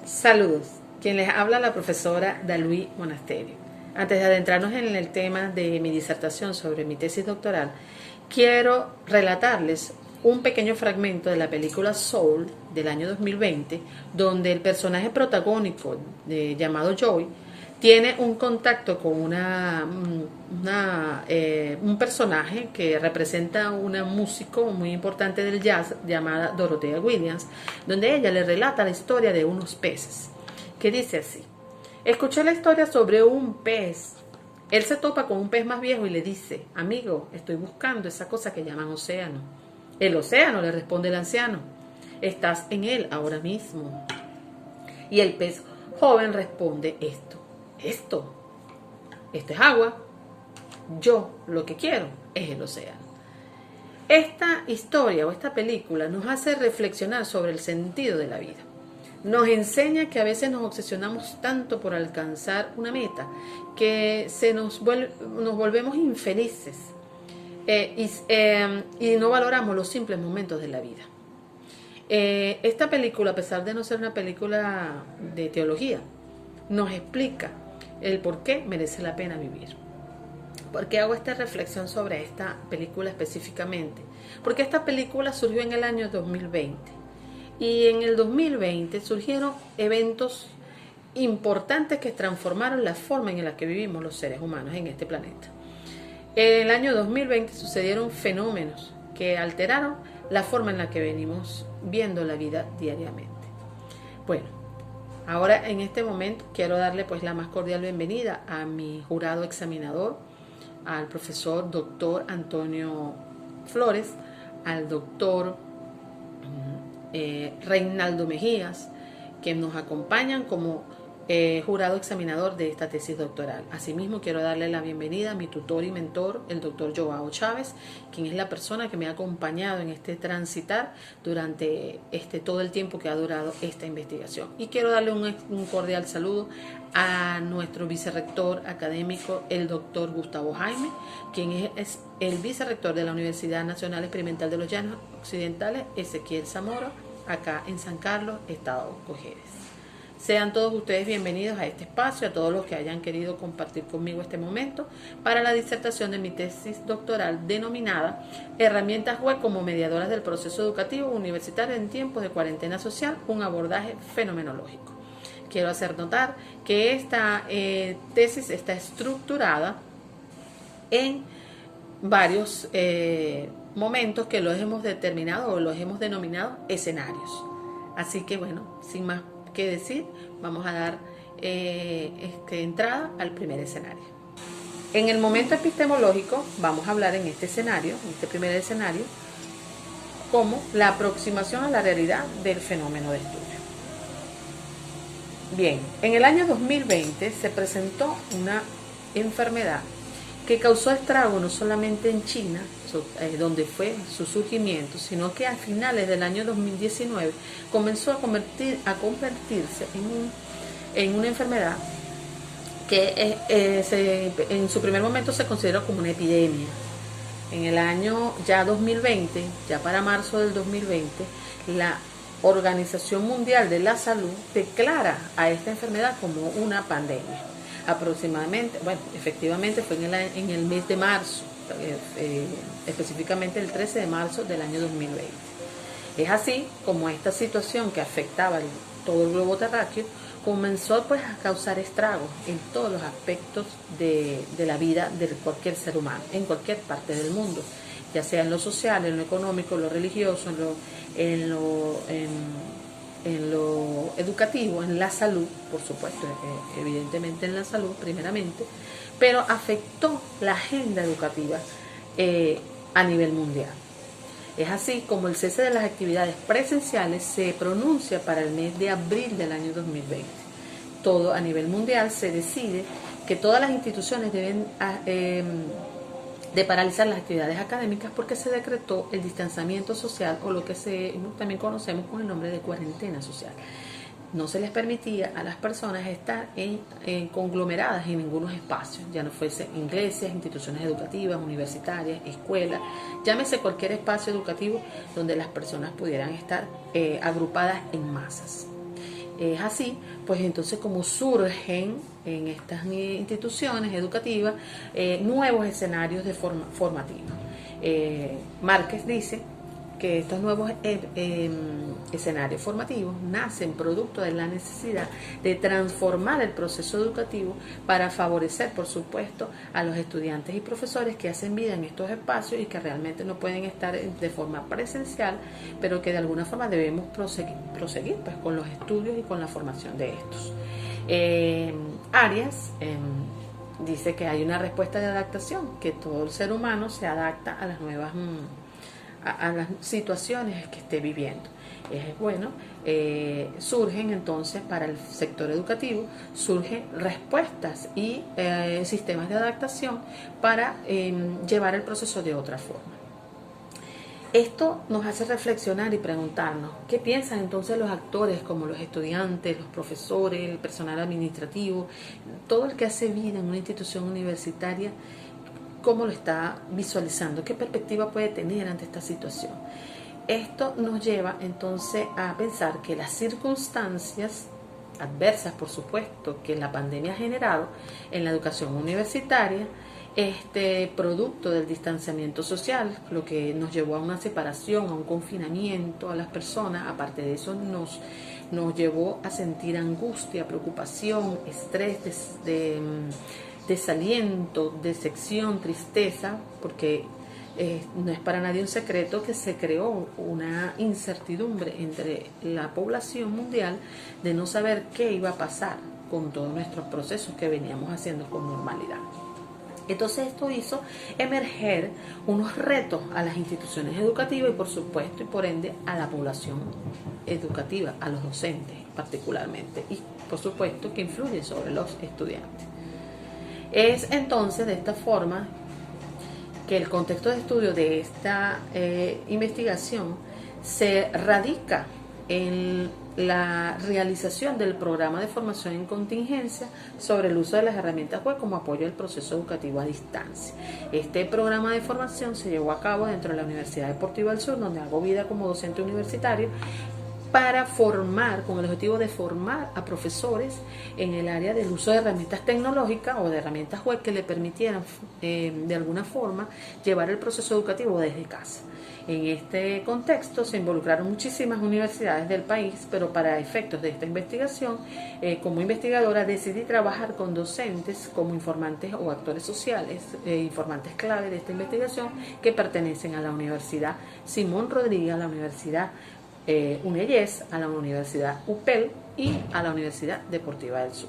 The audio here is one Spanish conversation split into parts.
Saludos, quien les habla la profesora Dalui Monasterio. Antes de adentrarnos en el tema de mi disertación sobre mi tesis doctoral, quiero relatarles un pequeño fragmento de la película Soul del año 2020, donde el personaje protagónico llamado Joy tiene un contacto con un personaje que representa una músico muy importante del jazz llamada Dorothea Williams, donde ella le relata la historia de unos peces, que dice así: escuché la historia sobre un pez. Él se topa con un pez más viejo y le dice: amigo, estoy buscando esa cosa que llaman océano. El océano, le responde el anciano, estás en él ahora mismo. Y el pez joven responde: esto es agua. Yo lo que quiero es el océano. Esta historia o esta película nos hace reflexionar sobre el sentido de la vida. Nos enseña que a veces nos obsesionamos tanto por alcanzar una meta que nos volvemos infelices y no valoramos los simples momentos de la vida. Esta película, a pesar de no ser una película de teología, nos explica el por qué merece la pena vivir. ¿Por qué hago esta reflexión sobre esta película específicamente? Porque esta película surgió en el año 2020 y en el 2020 surgieron eventos importantes que transformaron la forma en la que vivimos los seres humanos en este planeta. En el año 2020 sucedieron fenómenos que alteraron la forma en la que venimos viendo la vida diariamente. Bueno, ahora en este momento quiero darle pues la más cordial bienvenida a mi jurado examinador, al profesor doctor Antonio Flores, al doctor Reinaldo Mejías, que nos acompañan como jurado examinador de esta tesis doctoral. Asimismo, quiero darle la bienvenida a mi tutor y mentor, el doctor Joao Chávez, quien es la persona que me ha acompañado en este transitar durante todo el tiempo que ha durado esta investigación. Y quiero darle un cordial saludo a nuestro vicerrector académico, el doctor Gustavo Jaime, quien es el vicerrector de la Universidad Nacional Experimental de los Llanos Occidentales, Ezequiel Zamora, acá en San Carlos, Estado Cojedes. Sean todos ustedes bienvenidos a este espacio, a todos los que hayan querido compartir conmigo este momento para la disertación de mi tesis doctoral denominada Herramientas web como mediadoras del proceso educativo universitario en tiempos de cuarentena social, un abordaje fenomenológico. Quiero hacer notar que esta tesis está estructurada en varios momentos que los hemos determinado o los hemos denominado escenarios. Así que bueno, sin más que decir, vamos a dar entrada al primer escenario. En el momento epistemológico vamos a hablar en este escenario, en este primer escenario, como la aproximación a la realidad del fenómeno de estudio. Bien, en el año 2020 se presentó una enfermedad que causó estrago no solamente en China, donde fue su surgimiento, sino que a finales del año 2019 comenzó a convertirse en una enfermedad que en su primer momento se consideró como una epidemia. En el año ya 2020, ya para marzo del 2020, la Organización Mundial de la Salud declara a esta enfermedad como una pandemia. Aproximadamente, bueno, efectivamente fue en el mes de marzo, específicamente el 13 de marzo del año 2020. Es así como esta situación que afectaba todo el globo terráqueo comenzó pues a causar estragos en todos los aspectos de la vida de cualquier ser humano, en cualquier parte del mundo, ya sea en lo social, en lo económico, en lo religioso, en lo educativo, en la salud, por supuesto, evidentemente en la salud primeramente, pero afectó la agenda educativa a nivel mundial. Es así como el cese de las actividades presenciales se pronuncia para el mes de abril del año 2020. Todo a nivel mundial se decide que todas las instituciones deben de paralizar las actividades académicas porque se decretó el distanciamiento social, o lo que también conocemos con el nombre de cuarentena social. No se les permitía a las personas estar conglomeradas en ningunos espacios, ya no fuese iglesias, instituciones educativas, universitarias, escuelas, llámese cualquier espacio educativo donde las personas pudieran estar agrupadas en masas. es así, pues entonces como surgen en estas instituciones educativas nuevos escenarios formativos. Márquez dice que estos nuevos escenarios formativos nacen producto de la necesidad de transformar el proceso educativo para favorecer, por supuesto, a los estudiantes y profesores que hacen vida en estos espacios y que realmente no pueden estar de forma presencial, pero que de alguna forma debemos proseguir pues, con los estudios y con la formación de estos. Arias dice que hay una respuesta de adaptación, que todo el ser humano se adapta a las nuevas a las situaciones que esté viviendo. Bueno, surgen entonces para el sector educativo, surgen respuestas y sistemas de adaptación para llevar el proceso de otra forma. Esto nos hace reflexionar y preguntarnos, ¿qué piensan entonces los actores como los estudiantes, los profesores, el personal administrativo, todo el que hace vida en una institución universitaria? ¿Cómo lo está visualizando? ¿Qué perspectiva puede tener ante esta situación? Esto nos lleva entonces a pensar que las circunstancias adversas, por supuesto, que la pandemia ha generado en la educación universitaria, producto del distanciamiento social, lo que nos llevó a una separación, a un confinamiento a las personas, aparte de eso nos llevó a sentir angustia, preocupación, estrés, desaliento, decepción, tristeza, porque no es para nadie un secreto que se creó una incertidumbre entre la población mundial de no saber qué iba a pasar con todos nuestros procesos que veníamos haciendo con normalidad. Entonces esto hizo emerger unos retos a las instituciones educativas y por supuesto y por ende a la población educativa, a los docentes particularmente y por supuesto que influye sobre los estudiantes. Es entonces de esta forma que el contexto de estudio de esta investigación se radica en la realización del programa de formación en contingencia sobre el uso de las herramientas web como apoyo al proceso educativo a distancia. Este programa de formación se llevó a cabo dentro de la Universidad Deportiva del Sur, donde hago vida como docente universitario, para formar, con el objetivo de formar a profesores en el área del uso de herramientas tecnológicas o de herramientas web que le permitieran de alguna forma llevar el proceso educativo desde casa. En este contexto se involucraron muchísimas universidades del país, pero para efectos de esta investigación, como investigadora decidí trabajar con docentes como informantes o actores sociales, informantes clave de esta investigación que pertenecen a la Universidad Simón Rodríguez, a la Universidad UNEYES, a la Universidad UPEL y a la Universidad Deportiva del Sur.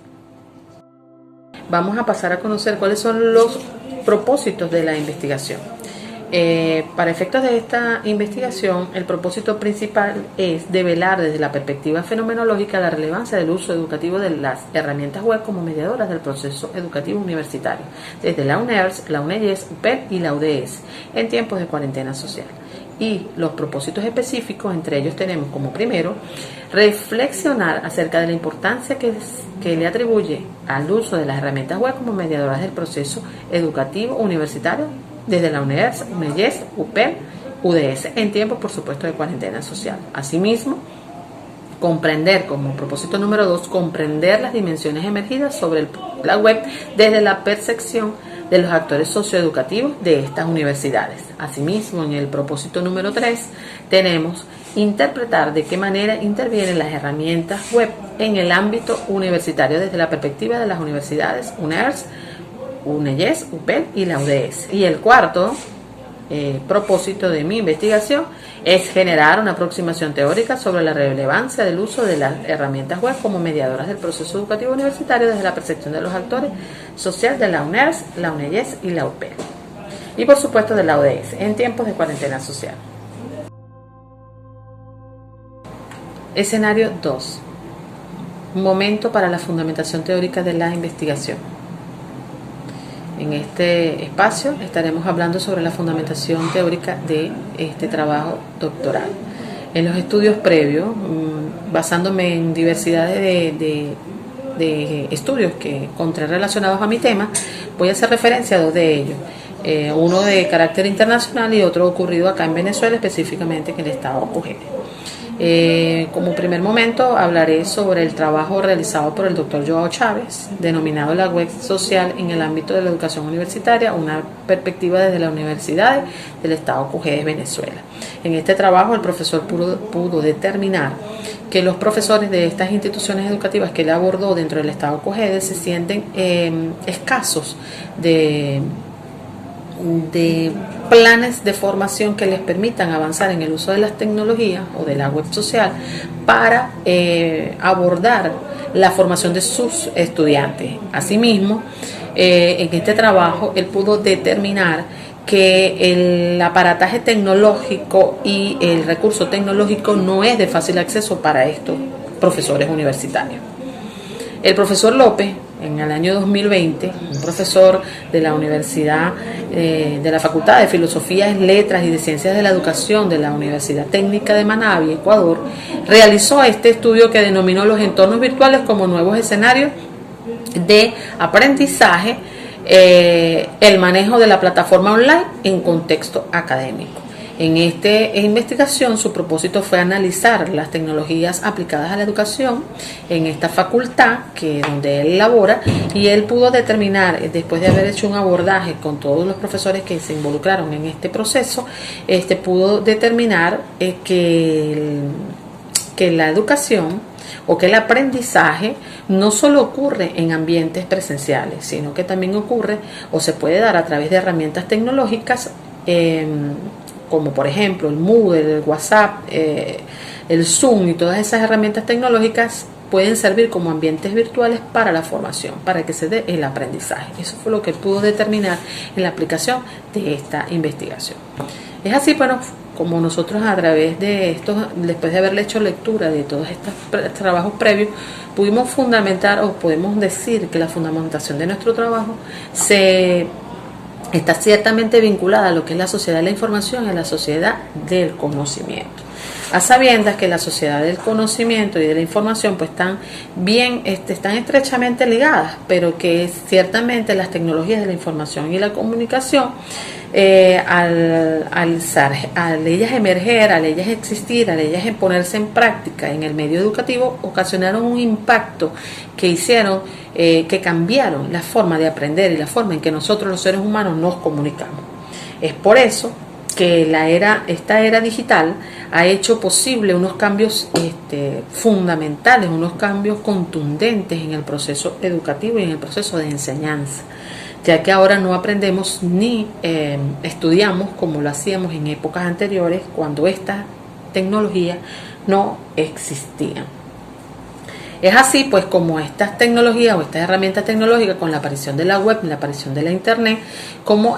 Vamos a pasar a conocer cuáles son los propósitos de la investigación. Para efectos de esta investigación, el propósito principal es develar desde la perspectiva fenomenológica la relevancia del uso educativo de las herramientas web como mediadoras del proceso educativo universitario, desde la UNERS, la UNEYES, UPEL y la UDS, en tiempos de cuarentena social. Y los propósitos específicos, entre ellos tenemos como primero, reflexionar acerca de la importancia que le atribuye al uso de las herramientas web como mediadoras del proceso educativo universitario desde la UNERS, UNEYES, UPEL, UDS, en tiempos, por supuesto, de cuarentena social. Asimismo, comprender, como propósito número 2, comprender las dimensiones emergidas sobre la web desde la percepción de los actores socioeducativos de estas universidades. Asimismo, en el propósito número 3, tenemos interpretar de qué manera intervienen las herramientas web en el ámbito universitario desde la perspectiva de las universidades UNERS, UNEYES, UPEL y la UDS. Y el cuarto propósito de mi investigación es generar una aproximación teórica sobre la relevancia del uso de las herramientas web como mediadoras del proceso educativo universitario desde la percepción de los actores sociales de la UNERS, la UNEYES y la UPEL. Y por supuesto de la ODS en tiempos de cuarentena social. Escenario 2. Momento para la fundamentación teórica de la investigación. En este espacio estaremos hablando sobre la fundamentación teórica de este trabajo doctoral. En los estudios previos, basándome en diversidad de estudios que encontré relacionados a mi tema, voy a hacer referencia a dos de ellos. uno de carácter internacional y otro ocurrido acá en Venezuela, específicamente en el estado Cujete. Como primer momento hablaré sobre el trabajo realizado por el doctor Joao Chávez, denominado la web social en el ámbito de la educación universitaria, una perspectiva desde la Universidad del Estado Cujete, Venezuela. En este trabajo el profesor pudo determinar que los profesores de estas instituciones educativas que él abordó dentro del Estado Cujete se sienten escasos de planes de formación que les permitan avanzar en el uso de las tecnologías o de la web social para abordar la formación de sus estudiantes. Asimismo, en este trabajo él pudo determinar que el aparataje tecnológico y el recurso tecnológico no es de fácil acceso para estos profesores universitarios. El profesor López, en el año 2020, un profesor de la Universidad, de la Facultad de Filosofía, Letras y de Ciencias de la Educación de la Universidad Técnica de Manabí, Ecuador, realizó este estudio que denominó los entornos virtuales como nuevos escenarios de aprendizaje, el manejo de la plataforma online en contexto académico. En esta investigación su propósito fue analizar las tecnologías aplicadas a la educación en esta facultad donde él labora, y él pudo determinar, después de haber hecho un abordaje con todos los profesores que se involucraron en este proceso, pudo determinar que la educación o que el aprendizaje no solo ocurre en ambientes presenciales, sino que también ocurre o se puede dar a través de herramientas tecnológicas, como por ejemplo el Moodle, el WhatsApp, el Zoom, y todas esas herramientas tecnológicas pueden servir como ambientes virtuales para la formación, para que se dé el aprendizaje. Eso fue lo que pudo determinar en la aplicación de esta investigación. Es así, bueno, como nosotros a través de esto, después de haberle hecho lectura de todos estos trabajos previos, pudimos fundamentar, o podemos decir que la fundamentación de nuestro trabajo está ciertamente vinculada a lo que es la sociedad de la información y a la sociedad del conocimiento. A sabiendas que la sociedad del conocimiento y de la información pues están estrechamente ligadas, pero que ciertamente las tecnologías de la información y la comunicación, al ellas emerger, al ellas existir, al ellas ponerse en práctica en el medio educativo, ocasionaron un impacto que hicieron que cambiaron la forma de aprender y la forma en que nosotros los seres humanos nos comunicamos. Es por eso que esta era digital ha hecho posible unos cambios fundamentales, unos cambios contundentes en el proceso educativo y en el proceso de enseñanza, ya que ahora no aprendemos ni estudiamos como lo hacíamos en épocas anteriores, cuando esta tecnología no existía. Es así pues como estas tecnologías o estas herramientas tecnológicas, con la aparición de la web, la aparición de la internet, como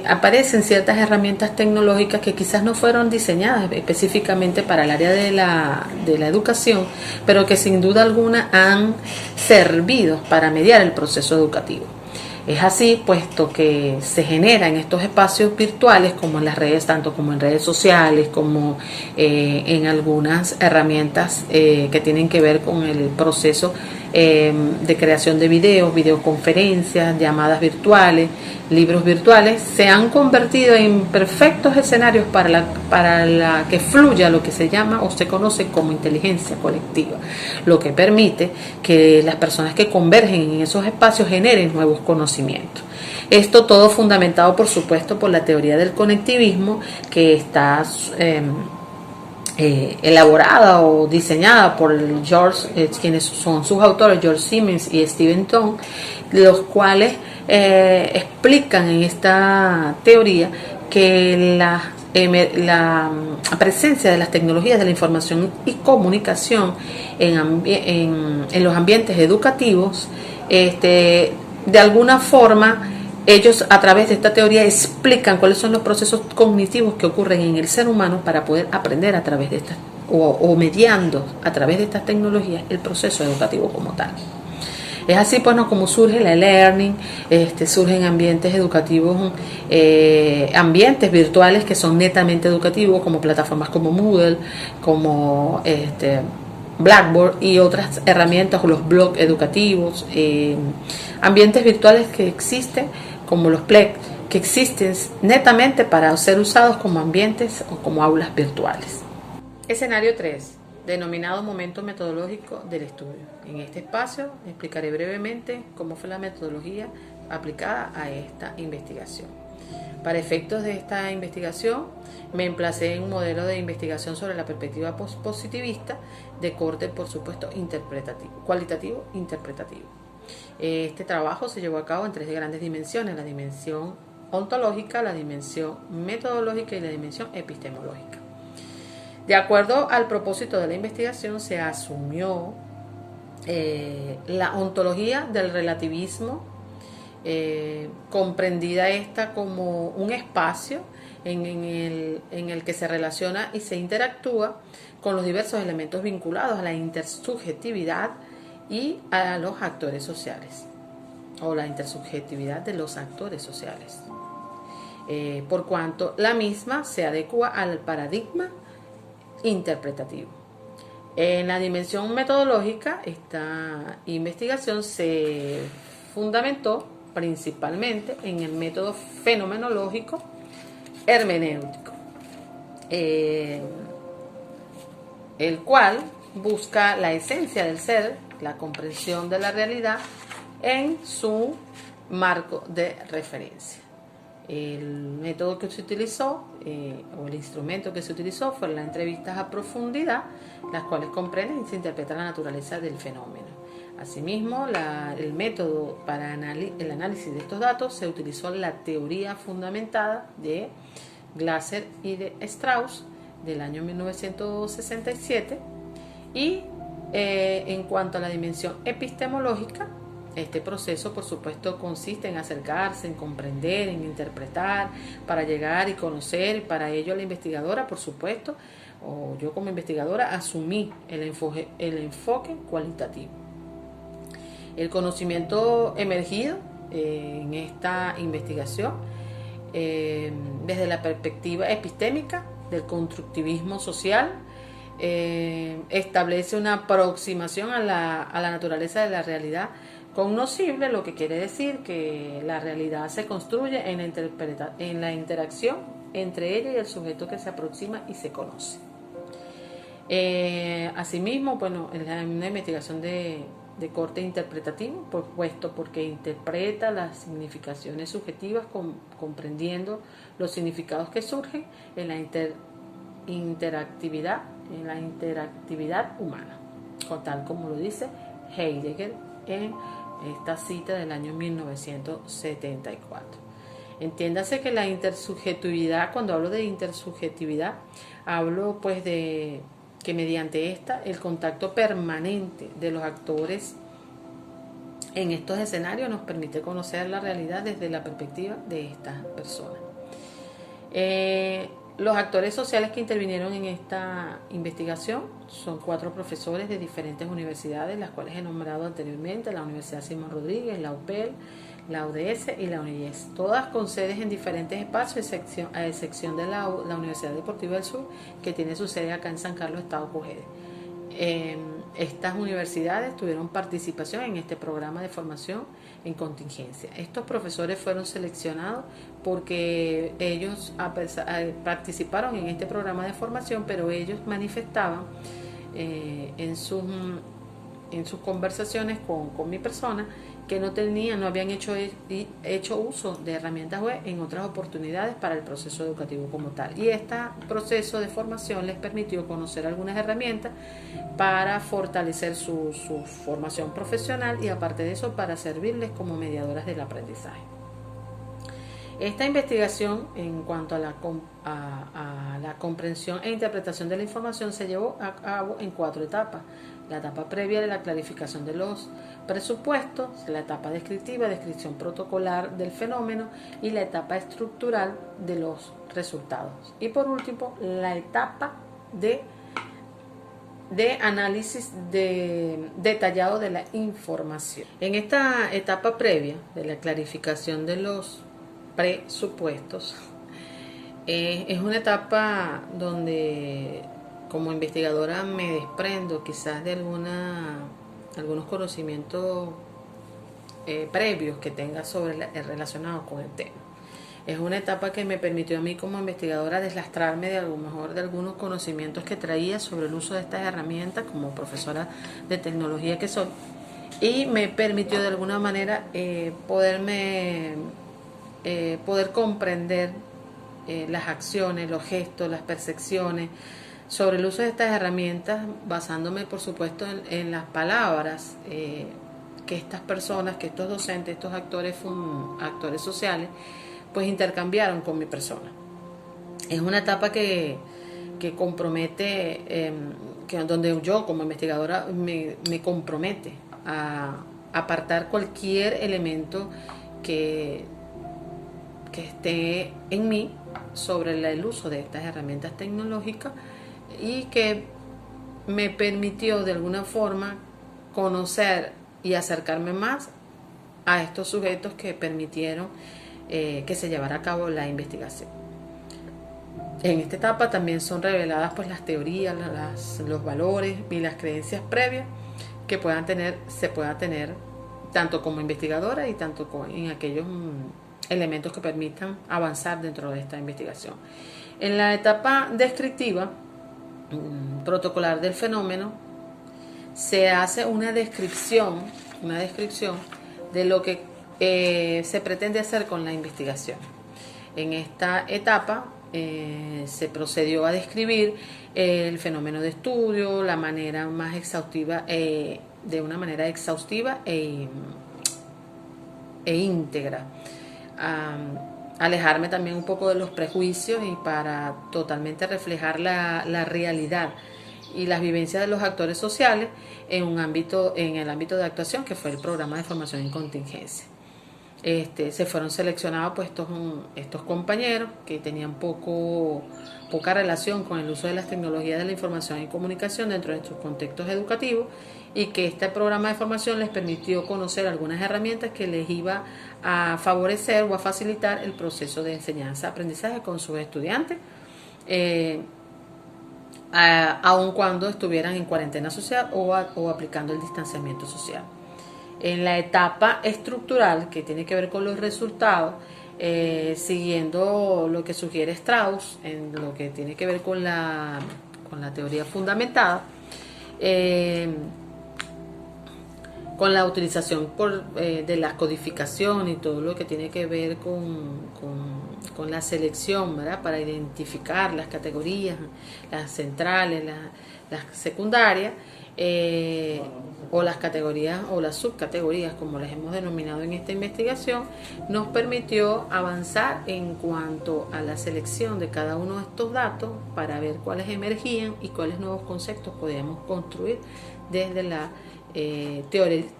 aparecen ciertas herramientas tecnológicas que quizás no fueron diseñadas específicamente para el área de la educación, pero que sin duda alguna han servido para mediar el proceso educativo. Es así, puesto que se genera en estos espacios virtuales, como en las redes, tanto como en redes sociales, como en algunas herramientas que tienen que ver con el proceso de creación de videos, videoconferencias, llamadas virtuales, libros virtuales, se han convertido en perfectos escenarios para la que fluya lo que se llama o se conoce como inteligencia colectiva, lo que permite que las personas que convergen en esos espacios generen nuevos conocimientos. Esto todo fundamentado, por supuesto, por la teoría del conectivismo, que está elaborada o diseñada por quienes son sus autores, George Siemens y Stephen Town, los cuales explican en esta teoría que la presencia de las tecnologías de la información y comunicación en los ambientes educativos, de alguna forma, ellos a través de esta teoría explican cuáles son los procesos cognitivos que ocurren en el ser humano para poder aprender a través de estas o mediando a través de estas tecnologías el proceso educativo como tal. Es así, pues, ¿no?, como surge el e-learning, surgen ambientes educativos, ambientes virtuales que son netamente educativos, como plataformas como Moodle, como Blackboard y otras herramientas, o los blogs educativos, ambientes virtuales que existen como los PLEC, que existen netamente para ser usados como ambientes o como aulas virtuales. Escenario 3, denominado momento metodológico del estudio. En este espacio explicaré brevemente cómo fue la metodología aplicada a esta investigación. Para efectos de esta investigación, me emplacé en un modelo de investigación sobre la perspectiva positivista de corte, por supuesto, interpretativo, cualitativo, interpretativo. Este trabajo se llevó a cabo en 3 grandes dimensiones: la dimensión ontológica, la dimensión metodológica y la dimensión epistemológica. De acuerdo al propósito de la investigación, se asumió la ontología del relativismo, comprendida esta como un espacio en el que se relaciona y se interactúa con los diversos elementos vinculados a la intersubjetividad y a los actores sociales, o la intersubjetividad de los actores sociales, por cuanto la misma se adecua al paradigma interpretativo. En la dimensión metodológica, esta investigación se fundamentó principalmente en el método fenomenológico hermenéutico, el cual busca la esencia del ser, la comprensión de la realidad en su marco de referencia. El método que se utilizó, o el instrumento que se utilizó, fueron las entrevistas a profundidad, las cuales comprenden y se interpreta la naturaleza del fenómeno. Asimismo, el método para el análisis de estos datos se utilizó la teoría fundamentada de Glasser y de Strauss del año 1967. Y en cuanto a la dimensión epistemológica, este proceso, por supuesto, consiste en acercarse, en comprender, en interpretar, para llegar y conocer. Y para ello la investigadora, por supuesto, o yo como investigadora, asumí el enfoque cualitativo. El conocimiento emergido en esta investigación, desde la perspectiva epistémica del constructivismo social, establece una aproximación a la naturaleza de la realidad cognoscible, lo que quiere decir que la realidad se construye en la interacción entre ella y el sujeto que se aproxima y se conoce. Asimismo, bueno, es una investigación de corte interpretativo, por supuesto, porque interpreta las significaciones subjetivas comprendiendo los significados que surgen en la interactividad humana, tal como lo dice Heidegger en esta cita del año 1974. Entiéndase que la intersubjetividad, cuando hablo de intersubjetividad, hablo pues de que mediante esta el contacto permanente de los actores en estos escenarios nos permite conocer la realidad desde la perspectiva de estas personas. Los actores sociales que intervinieron en esta investigación son 4 profesores de diferentes universidades, las cuales he nombrado anteriormente: la Universidad Simón Rodríguez, la UPEL, la UDS y la UNIES, todas con sedes en diferentes espacios, a excepción de la Universidad Deportiva del Sur, que tiene su sede acá en San Carlos, Estado Cogede. Estas universidades tuvieron participación en este programa de formación en contingencia. Estos profesores fueron seleccionados porque ellos participaron en este programa de formación, pero ellos manifestaban en sus conversaciones con mi persona que no habían hecho uso de herramientas web en otras oportunidades para el proceso educativo como tal. Y este proceso de formación les permitió conocer algunas herramientas para fortalecer su formación profesional y, aparte de eso, para servirles como mediadoras del aprendizaje. Esta investigación, en cuanto a la comprensión e interpretación de la información, se llevó a cabo en 4 etapas. La etapa previa de la clarificación de los presupuestos, la etapa descriptiva, descripción protocolar del fenómeno, y la etapa estructural de los resultados. Y por último, la etapa de análisis detallado de la información. En esta etapa previa de la clarificación de los presupuestos, es una etapa donde como investigadora me desprendo quizás de algunos conocimientos previos que tenga relacionados con el tema. Es una etapa que me permitió a mí como investigadora deslastrarme de algo mejor de algunos conocimientos que traía sobre el uso de estas herramientas como profesora de tecnología que soy, y me permitió de alguna manera poder comprender las acciones, los gestos, las percepciones sobre el uso de estas herramientas, basándome por supuesto en las palabras que estas personas, que estos docentes, estos actores sociales, pues intercambiaron con mi persona. Es una etapa que compromete, donde yo como investigadora me compromete a apartar cualquier elemento que esté en mí sobre el uso de estas herramientas tecnológicas, y que me permitió de alguna forma conocer y acercarme más a estos sujetos que permitieron que se llevara a cabo la investigación. En esta etapa también son reveladas pues las teorías, los valores y las creencias previas que se puedan tener tanto como investigadora y tanto en aquellos elementos que permitan avanzar dentro de esta investigación. En la etapa descriptiva, protocolar del fenómeno, se hace una descripción de lo que se pretende hacer con la investigación. En esta etapa se procedió a describir el fenómeno de estudio, la manera más exhaustiva, de una manera exhaustiva e íntegra. Alejarme también un poco de los prejuicios y para totalmente reflejar la realidad y las vivencias de los actores sociales en el ámbito de actuación, que fue el programa de formación en contingencia. Se fueron seleccionados pues estos compañeros que tenían poca relación con el uso de las tecnologías de la información y comunicación dentro de sus contextos educativos, y que este programa de formación les permitió conocer algunas herramientas que les iba a favorecer o a facilitar el proceso de enseñanza-aprendizaje con sus estudiantes, aun cuando estuvieran en cuarentena social o aplicando el distanciamiento social. En la etapa estructural, que tiene que ver con los resultados, siguiendo lo que sugiere Strauss, en lo que tiene que ver con la teoría fundamentada, con la utilización de la codificación y todo lo que tiene que ver con la selección, ¿verdad?, para identificar las categorías, las centrales, las secundarias, o las categorías o las subcategorías, como las hemos denominado en esta investigación, nos permitió avanzar en cuanto a la selección de cada uno de estos datos para ver cuáles emergían y cuáles nuevos conceptos podíamos construir desde la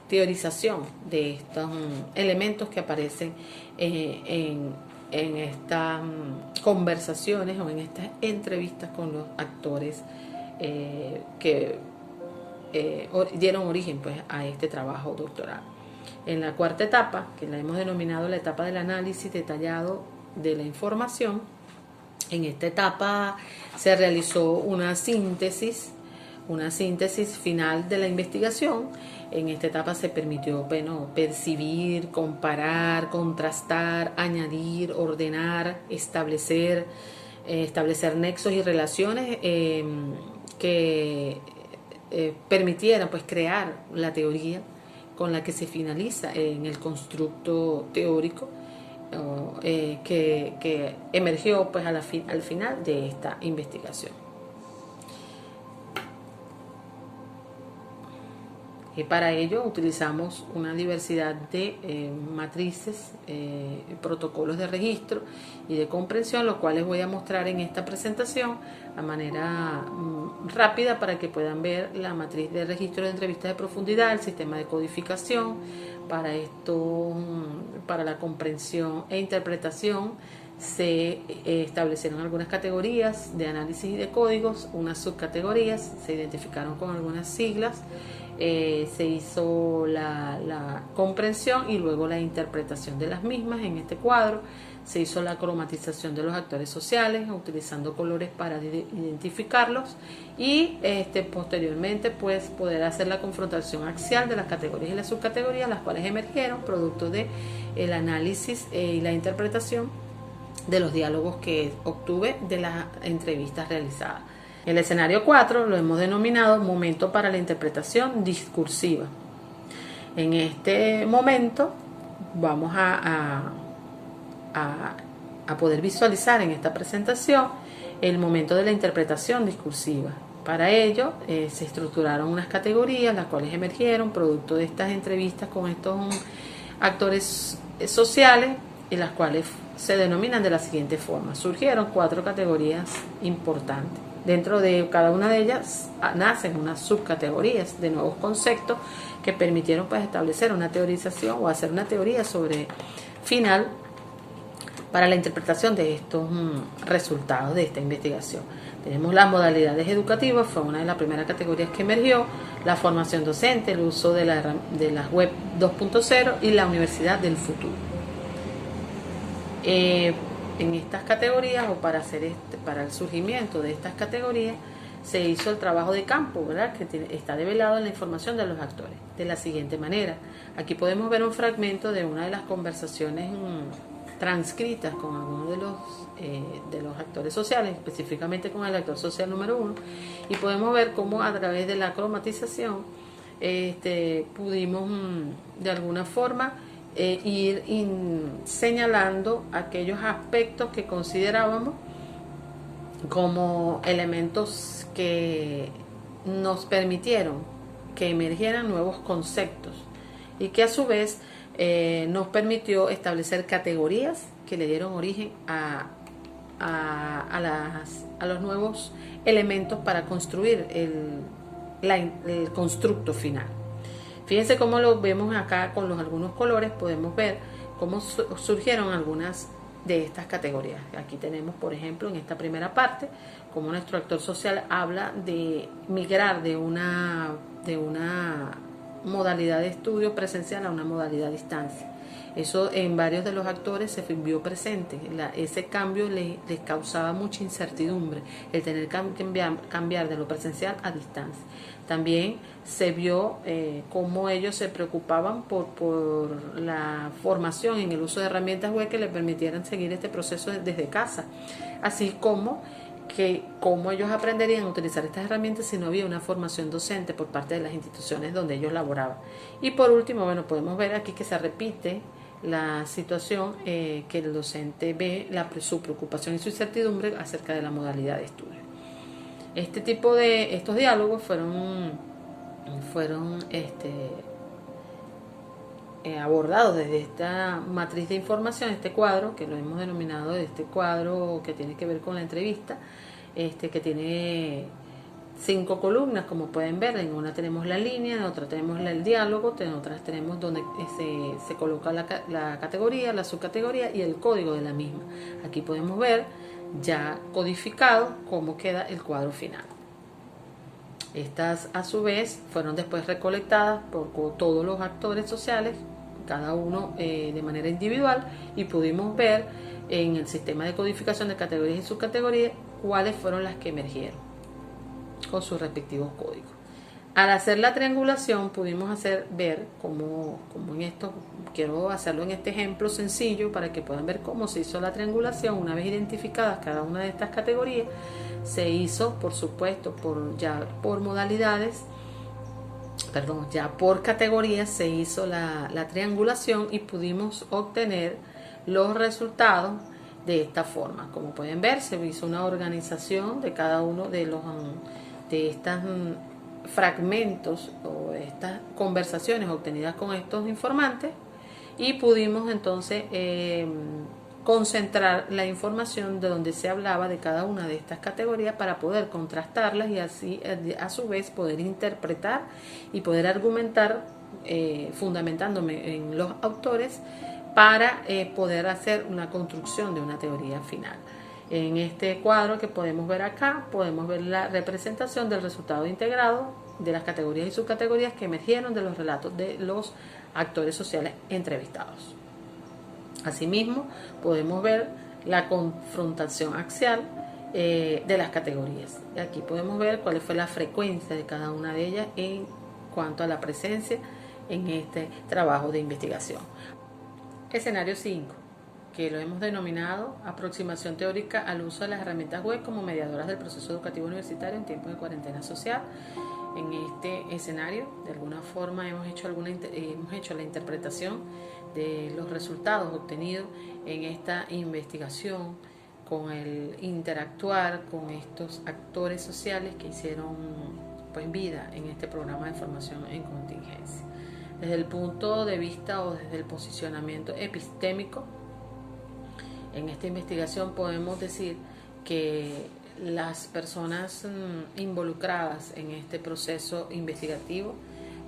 teorización de estos elementos que aparecen en estas conversaciones o en estas entrevistas con los actores que dieron origen pues a este trabajo doctoral. En la cuarta etapa, que la hemos denominado la etapa del análisis detallado de la información, en esta etapa se realizó una síntesis final de la investigación. En esta etapa se permitió percibir, comparar, contrastar, añadir, ordenar, establecer nexos y relaciones que permitieran pues crear la teoría con la que se finaliza en el constructo teórico que emergió pues al final de esta investigación. Y para ello utilizamos una diversidad de matrices, protocolos de registro y de comprensión, los cuales voy a mostrar en esta presentación a manera rápida para que puedan ver la matriz de registro de entrevistas de profundidad, el sistema de codificación. Para la comprensión e interpretación se establecieron algunas categorías de análisis y de códigos, unas subcategorías, se identificaron con algunas siglas. Se hizo la comprensión y luego la interpretación de las mismas. En este cuadro se hizo la cromatización de los actores sociales utilizando colores para identificarlos, y posteriormente pues poder hacer la confrontación axial de las categorías y las subcategorías, las cuales emergieron producto de el análisis y la interpretación de los diálogos que obtuve de las entrevistas realizadas. El escenario 4 lo hemos denominado momento para la interpretación discursiva. En este momento vamos a poder visualizar en esta presentación el momento de la interpretación discursiva. Para ello se estructuraron unas categorías, las cuales emergieron producto de estas entrevistas con estos actores sociales, y las cuales se denominan de la siguiente forma. Surgieron 4 categorías importantes. Dentro de cada una de ellas nacen unas subcategorías de nuevos conceptos que permitieron pues establecer una teorización o hacer una teoría sobre final para la interpretación de estos resultados de esta investigación. Tenemos las modalidades educativas, fue una de las primeras categorías que emergió, la formación docente, el uso de las web 2.0 y la universidad del futuro. En estas categorías, o para el surgimiento de estas categorías, se hizo el trabajo de campo, ¿verdad?, que está develado en la información de los actores, de la siguiente manera. Aquí podemos ver un fragmento de una de las conversaciones transcritas con algunos de los actores sociales, específicamente con el actor social número 1, y podemos ver cómo a través de la cromatización pudimos de alguna forma ir señalando aquellos aspectos que considerábamos como elementos que nos permitieron que emergieran nuevos conceptos y que a su vez nos permitió establecer categorías que le dieron origen a los nuevos elementos para construir el constructo final. Fíjense cómo lo vemos acá con algunos colores, podemos ver cómo surgieron algunas de estas categorías. Aquí tenemos, por ejemplo, en esta primera parte, cómo nuestro actor social habla de migrar de una modalidad de estudio presencial a una modalidad a distancia. Eso en varios de los actores se vio presente. Ese cambio les causaba mucha incertidumbre, el tener que cambiar de lo presencial a distancia. También se vio cómo ellos se preocupaban por la formación en el uso de herramientas web que les permitieran seguir este proceso desde casa, así como cómo ellos aprenderían a utilizar estas herramientas si no había una formación docente por parte de las instituciones donde ellos laboraban. Y por último, bueno, podemos ver aquí que se repite la situación que el docente ve su preocupación y su incertidumbre acerca de la modalidad de estudio. Estos diálogos fueron abordados desde esta matriz de información, este cuadro, que lo hemos denominado este cuadro que tiene que ver con la entrevista, que tiene 5 columnas, como pueden ver. En una tenemos la línea, en otra tenemos el diálogo, en otras tenemos donde se coloca la categoría, la subcategoría y el código de la misma. Aquí podemos ver ya codificado cómo queda el cuadro final. Estas a su vez fueron después recolectadas por todos los actores sociales, cada uno de manera individual, y pudimos ver en el sistema de codificación de categorías y subcategorías cuáles fueron las que emergieron con sus respectivos códigos. Al hacer la triangulación pudimos ver cómo en esto, quiero hacerlo en este ejemplo sencillo para que puedan ver cómo se hizo la triangulación. Una vez identificadas cada una de estas categorías, se hizo, por supuesto, por modalidades, ya por categorías se hizo la triangulación y pudimos obtener los resultados de esta forma. Como pueden ver, se hizo una organización de cada uno de estas fragmentos o estas conversaciones obtenidas con estos informantes, y pudimos entonces concentrar la información de donde se hablaba de cada una de estas categorías para poder contrastarlas y así a su vez poder interpretar y poder argumentar fundamentándome en los autores para poder hacer una construcción de una teoría final. En este cuadro que podemos ver acá, podemos ver la representación del resultado integrado de las categorías y subcategorías que emergieron de los relatos de los actores sociales entrevistados. Asimismo, podemos ver la confrontación axial de las categorías. Aquí podemos ver cuál fue la frecuencia de cada una de ellas en cuanto a la presencia en este trabajo de investigación. Escenario 5. que lo hemos denominado aproximación teórica al uso de las herramientas web como mediadoras del proceso educativo universitario en tiempos de cuarentena social. En este escenario, de alguna forma, hemos hecho la interpretación de los resultados obtenidos en esta investigación, con el interactuar con estos actores sociales que hicieron pues vida en este programa de formación en contingencia. Desde el punto de vista o desde el posicionamiento epistémico, en esta investigación podemos decir que las personas involucradas en este proceso investigativo,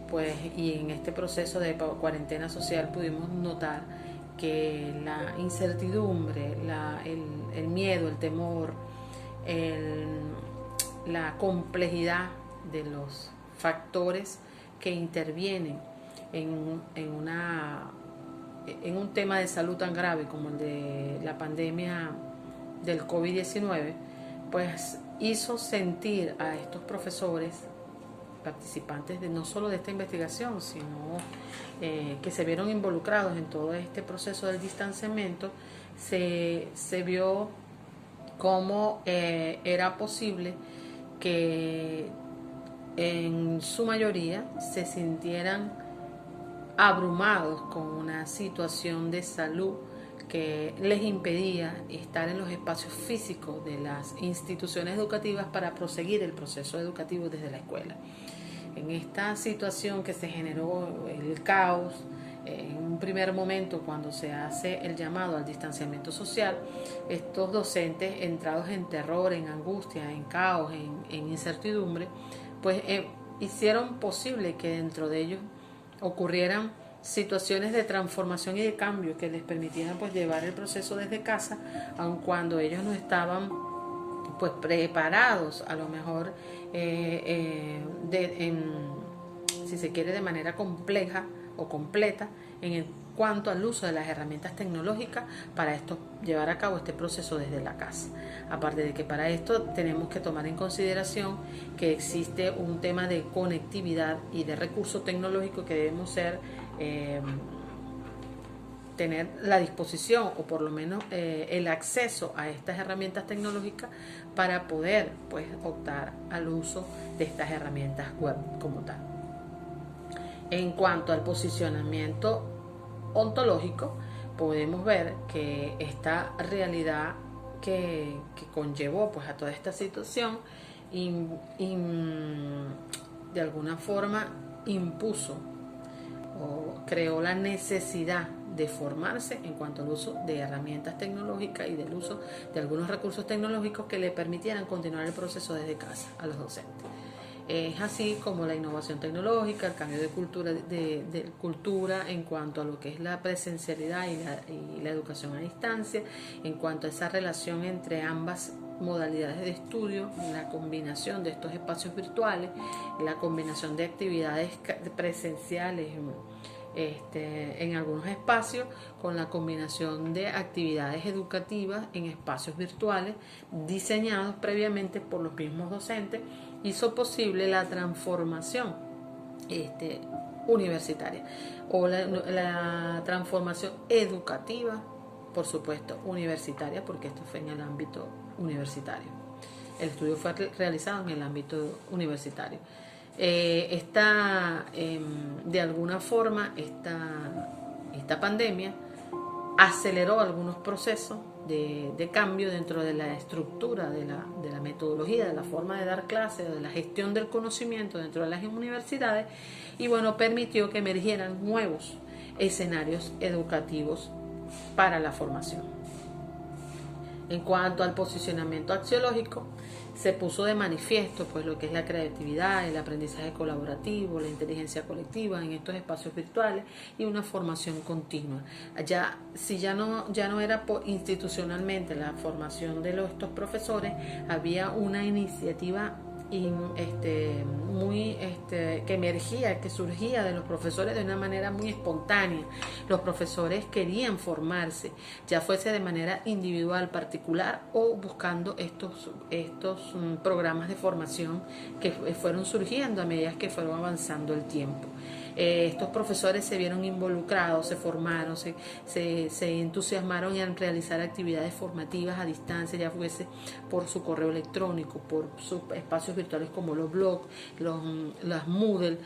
pues, y en este proceso de cuarentena social, pudimos notar que la incertidumbre, el miedo, el temor, la complejidad de los factores que intervienen en un tema de salud tan grave como el de la pandemia del COVID-19, pues hizo sentir a estos profesores participantes no solo de esta investigación, sino que se vieron involucrados en todo este proceso del distanciamiento, se vio cómo era posible que en su mayoría se sintieran abrumados con una situación de salud que les impedía estar en los espacios físicos de las instituciones educativas para proseguir el proceso educativo desde la escuela. En esta situación que se generó el caos, en un primer momento cuando se hace el llamado al distanciamiento social, estos docentes entrados en terror, en angustia, en caos, en incertidumbre, pues hicieron posible que dentro de ellos ocurrieran situaciones de transformación y de cambio que les permitieran pues llevar el proceso desde casa, aun cuando ellos no estaban pues preparados a lo mejor si se quiere de manera compleja o completa en cuanto al uso de las herramientas tecnológicas para esto llevar a cabo este proceso desde la casa. Aparte de que para esto tenemos que tomar en consideración que existe un tema de conectividad y de recursos tecnológicos que debemos tener la disposición o por lo menos el acceso a estas herramientas tecnológicas para poder pues optar al uso de estas herramientas web como tal. En cuanto al posicionamiento ontológico, podemos ver que esta realidad que conllevó pues a toda esta situación de alguna forma impuso o creó la necesidad de formarse en cuanto al uso de herramientas tecnológicas y del uso de algunos recursos tecnológicos que le permitieran continuar el proceso desde casa a los docentes. Es así como la innovación tecnológica, el cambio de cultura en cuanto a lo que es la presencialidad y la educación a distancia, en cuanto a esa relación entre ambas modalidades de estudio, la combinación de estos espacios virtuales, la combinación de actividades presenciales en algunos espacios con la combinación de actividades educativas en espacios virtuales diseñados previamente por los mismos docentes, hizo posible la transformación universitaria o la transformación educativa, por supuesto universitaria, porque esto fue en el ámbito universitario. El estudio fue realizado en el ámbito universitario. De alguna forma esta pandemia aceleró algunos procesos de cambio dentro de la estructura de la metodología, de la forma de dar clases, de la gestión del conocimiento dentro de las universidades, y bueno, permitió que emergieran nuevos escenarios educativos para la formación. En cuanto al posicionamiento axiológico, se puso de manifiesto pues lo que es la creatividad, el aprendizaje colaborativo, la inteligencia colectiva en estos espacios virtuales y una formación continua. Ya no era institucionalmente la formación de estos profesores, había una iniciativa que emergía, que surgía de los profesores de una manera muy espontánea. Los profesores querían formarse, ya fuese de manera individual, particular o buscando estos programas de formación que fueron surgiendo a medida que fueron avanzando el tiempo. Estos profesores se vieron involucrados, se formaron, se entusiasmaron en realizar actividades formativas a distancia, ya fuese por su correo electrónico, por sus espacios virtuales como los blogs, las Moodle,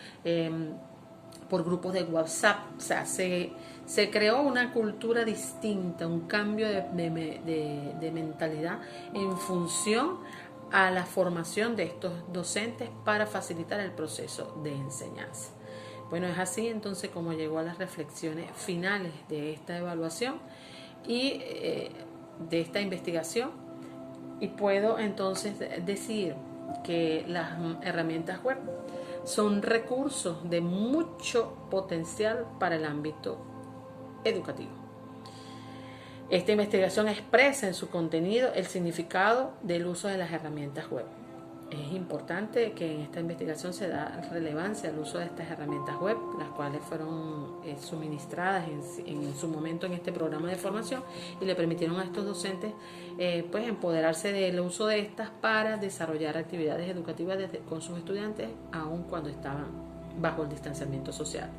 por grupos de WhatsApp. O sea, se creó una cultura distinta, un cambio de mentalidad en función a la formación de estos docentes para facilitar el proceso de enseñanza. Bueno, es así entonces como llegó a las reflexiones finales de esta evaluación y de esta investigación, y puedo entonces decir que las herramientas web son recursos de mucho potencial para el ámbito educativo. Esta investigación expresa en su contenido el significado del uso de las herramientas web. Es importante que en esta investigación se da relevancia al uso de estas herramientas web, las cuales fueron suministradas en su momento en este programa de formación y le permitieron a estos docentes pues empoderarse del uso de estas para desarrollar actividades educativas con sus estudiantes, aun cuando estaban bajo el distanciamiento social.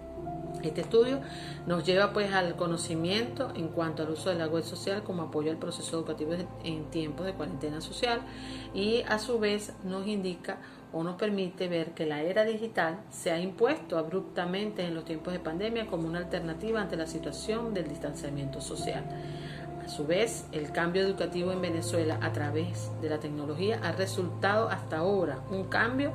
Este estudio nos lleva pues al conocimiento en cuanto al uso de la web social como apoyo al proceso educativo en tiempos de cuarentena social, y a su vez nos indica o nos permite ver que la era digital se ha impuesto abruptamente en los tiempos de pandemia como una alternativa ante la situación del distanciamiento social. A su vez, el cambio educativo en Venezuela a través de la tecnología ha resultado hasta ahora un cambio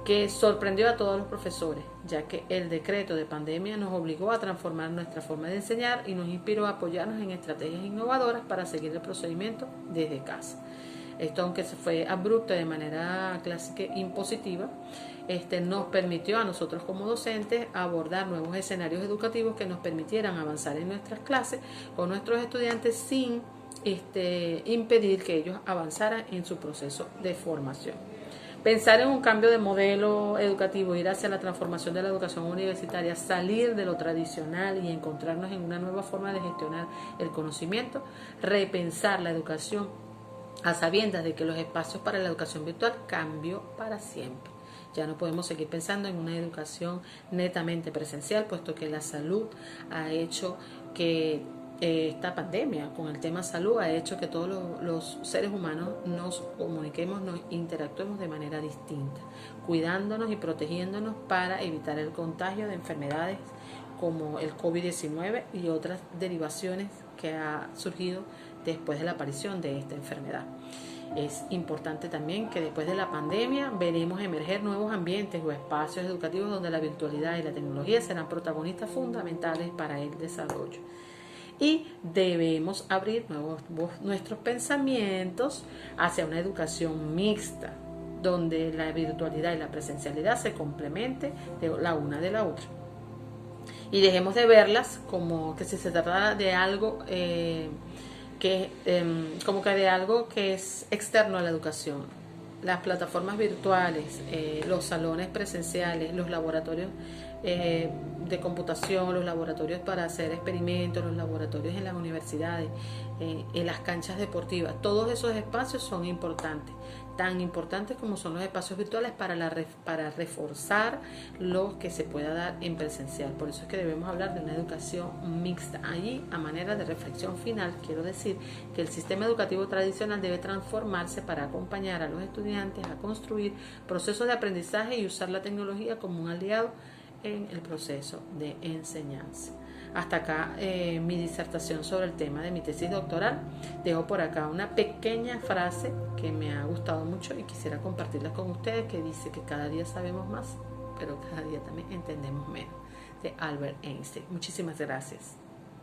que sorprendió a todos los profesores, ya que el decreto de pandemia nos obligó a transformar nuestra forma de enseñar y nos inspiró a apoyarnos en estrategias innovadoras para seguir el procedimiento desde casa. Esto, aunque se fue abrupto de manera clásica e impositiva, nos permitió a nosotros como docentes abordar nuevos escenarios educativos que nos permitieran avanzar en nuestras clases con nuestros estudiantes sin impedir que ellos avanzaran en su proceso de formación. Pensar en un cambio de modelo educativo, ir hacia la transformación de la educación universitaria, salir de lo tradicional y encontrarnos en una nueva forma de gestionar el conocimiento, repensar la educación a sabiendas de que los espacios para la educación virtual cambió para siempre. Ya no podemos seguir pensando en una educación netamente presencial, puesto que la salud ha hecho que esta pandemia con el tema salud ha hecho que todos los seres humanos nos comuniquemos, nos interactuemos de manera distinta, cuidándonos y protegiéndonos para evitar el contagio de enfermedades como el COVID-19 y otras derivaciones que ha surgido después de la aparición de esta enfermedad. Es importante también que después de la pandemia veremos emerger nuevos ambientes o espacios educativos donde la virtualidad y la tecnología serán protagonistas fundamentales para el desarrollo. Y debemos abrir nuestros pensamientos hacia una educación mixta, donde la virtualidad y la presencialidad se complementen la una de la otra. Y dejemos de verlas como que si se tratara de algo de algo que es externo a la educación. Las plataformas virtuales, los salones presenciales, los laboratorios de computación, los laboratorios para hacer experimentos, los laboratorios en las universidades, en las canchas deportivas, todos esos espacios son importantes, tan importantes como son los espacios virtuales para reforzar lo que se pueda dar en presencial. Por eso es que debemos hablar de una educación mixta. Allí, a manera de reflexión final, quiero decir que el sistema educativo tradicional debe transformarse para acompañar a los estudiantes a construir procesos de aprendizaje y usar la tecnología como un aliado en el proceso de enseñanza. Hasta acá mi disertación sobre el tema de mi tesis doctoral. Dejo por acá una pequeña frase que me ha gustado mucho y quisiera compartirla con ustedes, que dice que cada día sabemos más, pero cada día también entendemos menos, de Albert Einstein. Muchísimas gracias.